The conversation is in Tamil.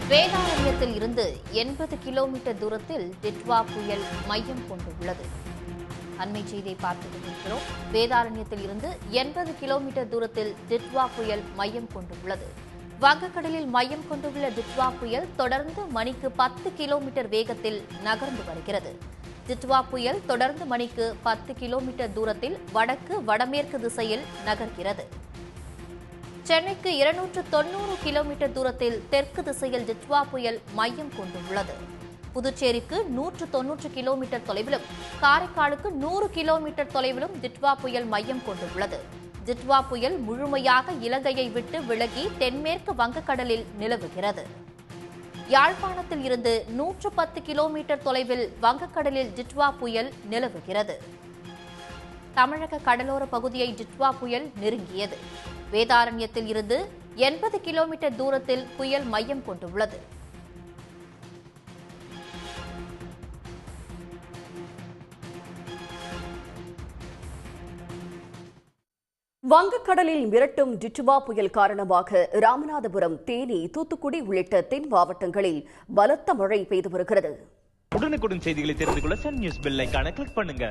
வேதாரண்யத்தில் இருந்து 80 கிலோமீட்டர் தூரத்தில் டிட்வா புயல் மையம் கொண்டுள்ளது. அண்மை செய்தியை பார்த்துக் கொண்டிருக்கிறோம். வேதாரண்யத்தில் இருந்து 80 கிலோமீட்டர் தூரத்தில் டிட்வா புயல் மையம் கொண்டுள்ளது. வங்கக்கடலில் மையம் கொண்டுள்ள டிட்வா புயல் தொடர்ந்து மணிக்கு 10 கிலோமீட்டர் வேகத்தில் நகர்ந்து வருகிறது. டிட்வா புயல் தொடர்ந்து மணிக்கு 10 கிலோமீட்டர் தூரத்தில் வடக்கு வடமேற்கு திசையில் நகர்கிறது. சென்னைக்கு 290 கிலோமீட்டர் தூரத்தில் தெற்கு திசையில் டிட்வா புயல் மையம் கொண்டுள்ளது. புதுச்சேரிக்கு 190 கிலோமீட்டர் தொலைவிலும் காரைக்காலுக்கு 100 கிலோமீட்டர் தொலைவிலும் டிட்வா புயல் மையம் கொண்டுள்ளது. டிட்வா புயல் முழுமையாக இலங்கையை விட்டு விலகி தென்மேற்கு வங்கக்கடலில் நிலவுகிறது. யாழ்ப்பாணத்தில் இருந்து 110 கிலோமீட்டர் தொலைவில் வங்கக்கடலில் டிட்வா புயல் நிலவுகிறது. தமிழக கடலோர பகுதியை டிட்வா புயல் நெருங்கியது. வேதாரண்யத்தில் இருந்து 80 கிலோமீட்டர் தூரத்தில் புயல் மையம் கொண்டுள்ளது. வங்கக்கடலில் மிரட்டும் டிட்வா புயல் காரணமாக ராமநாதபுரம், தேனி, தூத்துக்குடி உள்ளிட்ட தென் மாவட்டங்களில் பலத்த மழை பெய்து வருகிறது. உடனுக்குடன் செய்திகளை தெரிந்து கொள்ள சன் நியூஸ் பெல் ஐகானை கிளிக் பண்ணுங்க.